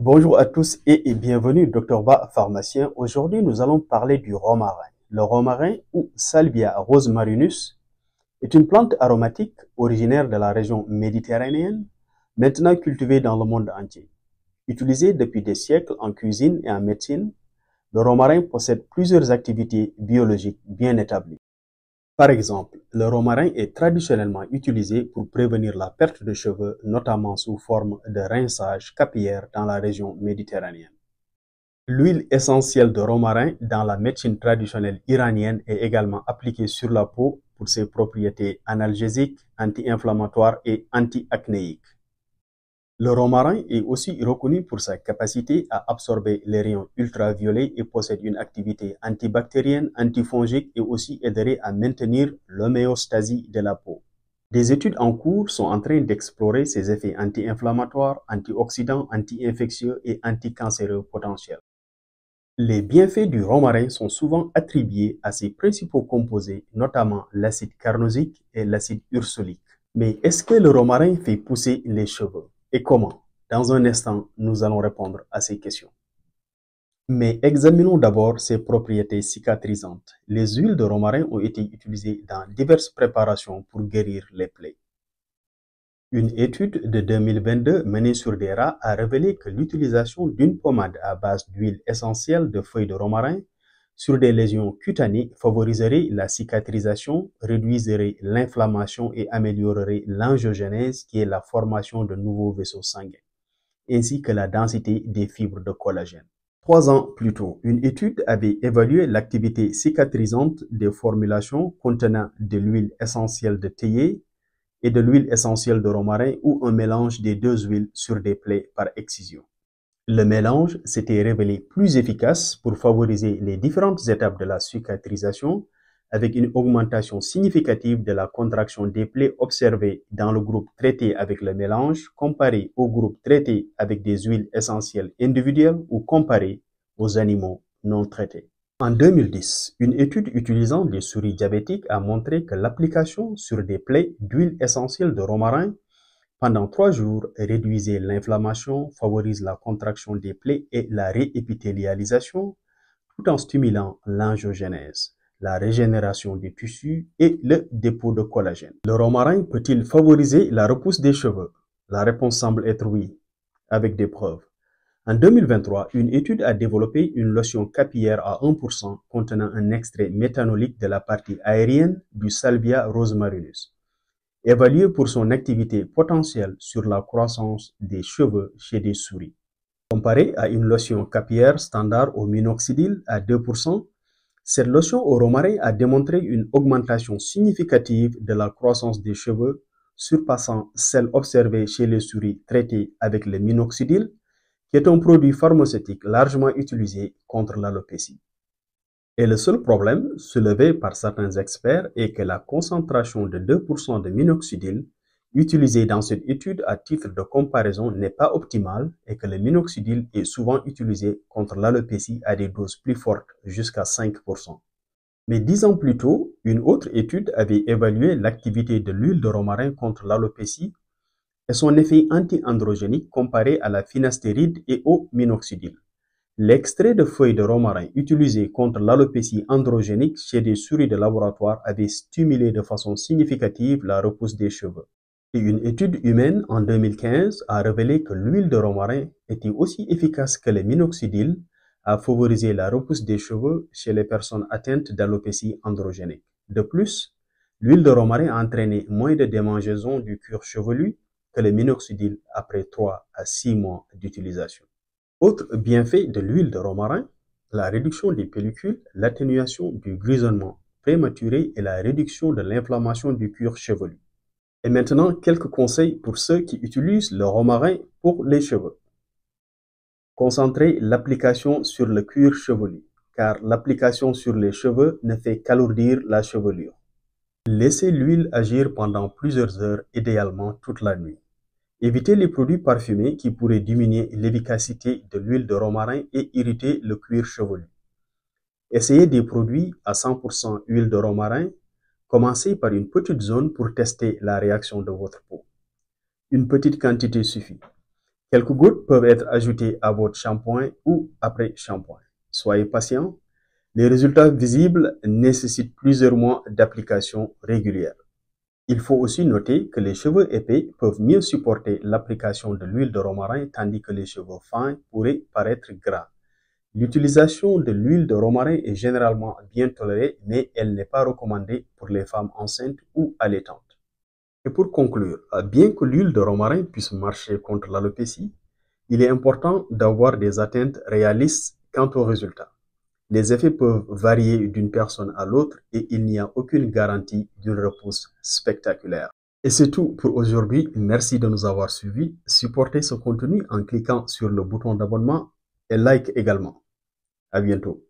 Bonjour à tous et bienvenue, Dr Ba, pharmacien. Aujourd'hui, nous allons parler du romarin. Le romarin, ou Salvia rosmarinus, est une plante aromatique originaire de la région méditerranéenne, maintenant cultivée dans le monde entier. Utilisé depuis des siècles en cuisine et en médecine, le romarin possède plusieurs activités biologiques bien établies. Par exemple, le romarin est traditionnellement utilisé pour prévenir la perte de cheveux, notamment sous forme de rinçage capillaire dans la région méditerranéenne. L'huile essentielle de romarin dans la médecine traditionnelle iranienne est également appliquée sur la peau pour ses propriétés analgésiques, anti-inflammatoires et anti-acnéiques. Le romarin est aussi reconnu pour sa capacité à absorber les rayons ultraviolets et possède une activité antibactérienne, antifongique et aussi aiderait à maintenir l'homéostasie de la peau. Des études en cours sont en train d'explorer ses effets anti-inflammatoires, antioxydants, anti-infectieux et anticancéreux potentiels. Les bienfaits du romarin sont souvent attribués à ses principaux composés, notamment l'acide carnosique et l'acide ursolique. Mais est-ce que le romarin fait pousser les cheveux? Et comment? Dans un instant, nous allons répondre à ces questions. Mais examinons d'abord ses propriétés cicatrisantes. Les huiles de romarin ont été utilisées dans diverses préparations pour guérir les plaies. Une étude de 2022 menée sur des rats a révélé que l'utilisation d'une pommade à base d'huile essentielle de feuilles de romarin sur des lésions cutanées favoriserait la cicatrisation, réduirait l'inflammation et améliorerait l'angiogénèse qui est la formation de nouveaux vaisseaux sanguins, ainsi que la densité des fibres de collagène. 3 ans plus tôt, une étude avait évalué l'activité cicatrisante des formulations contenant de l'huile essentielle de théier et de l'huile essentielle de romarin ou un mélange des deux huiles sur des plaies par excision. Le mélange s'était révélé plus efficace pour favoriser les différentes étapes de la cicatrisation avec une augmentation significative de la contraction des plaies observée dans le groupe traité avec le mélange comparé au groupe traité avec des huiles essentielles individuelles ou comparé aux animaux non traités. En 2010, une étude utilisant des souris diabétiques a montré que l'application sur des plaies d'huile essentielle de romarin pendant 3 jours réduisait l'inflammation, favorise la contraction des plaies et la réépithélialisation, tout en stimulant l'angiogénèse, la régénération des tissus et le dépôt de collagène. Le romarin peut-il favoriser la repousse des cheveux? La réponse semble être oui, avec des preuves. En 2023, une étude a développé une lotion capillaire à 1% contenant un extrait méthanolique de la partie aérienne du Salvia rosmarinus, évalué pour son activité potentielle sur la croissance des cheveux chez des souris. Comparé à une lotion capillaire standard au minoxidil à 2%, cette lotion au romarin a démontré une augmentation significative de la croissance des cheveux, surpassant celle observée chez les souris traitées avec le minoxidil, qui est un produit pharmaceutique largement utilisé contre l'alopécie. Et le seul problème soulevé par certains experts est que la concentration de 2% de minoxidil utilisée dans cette étude à titre de comparaison n'est pas optimale et que le minoxidil est souvent utilisé contre l'alopécie à des doses plus fortes, jusqu'à 5%. Mais 10 ans plus tôt, une autre étude avait évalué l'activité de l'huile de romarin contre l'alopécie et son effet anti-androgénique comparé à la finastéride et au minoxidil. L'extrait de feuilles de romarin utilisé contre l'alopécie androgénique chez des souris de laboratoire avait stimulé de façon significative la repousse des cheveux. Et une étude humaine en 2015 a révélé que l'huile de romarin était aussi efficace que le minoxidil à favoriser la repousse des cheveux chez les personnes atteintes d'alopécie androgénique. De plus, l'huile de romarin a entraîné moins de démangeaisons du cuir chevelu que le minoxidil après 3 à 6 mois d'utilisation. Autre bienfait de l'huile de romarin, la réduction des pellicules, l'atténuation du grisonnement prématuré et la réduction de l'inflammation du cuir chevelu. Et maintenant, quelques conseils pour ceux qui utilisent le romarin pour les cheveux. Concentrez l'application sur le cuir chevelu, car l'application sur les cheveux ne fait qu'alourdir la chevelure. Laissez l'huile agir pendant plusieurs heures, idéalement toute la nuit. Évitez les produits parfumés qui pourraient diminuer l'efficacité de l'huile de romarin et irriter le cuir chevelu. Essayez des produits à 100% huile de romarin. Commencez par une petite zone pour tester la réaction de votre peau. Une petite quantité suffit. Quelques gouttes peuvent être ajoutées à votre shampoing ou après shampoing. Soyez patient. Les résultats visibles nécessitent plusieurs mois d'application régulière. Il faut aussi noter que les cheveux épais peuvent mieux supporter l'application de l'huile de romarin tandis que les cheveux fins pourraient paraître gras. L'utilisation de l'huile de romarin est généralement bien tolérée, mais elle n'est pas recommandée pour les femmes enceintes ou allaitantes. Et pour conclure, bien que l'huile de romarin puisse marcher contre l'alopécie, il est important d'avoir des attentes réalistes quant aux résultats. Les effets peuvent varier d'une personne à l'autre et il n'y a aucune garantie d'une repousse spectaculaire. Et c'est tout pour aujourd'hui. Merci de nous avoir suivis. Supportez ce contenu en cliquant sur le bouton d'abonnement et like également. À bientôt.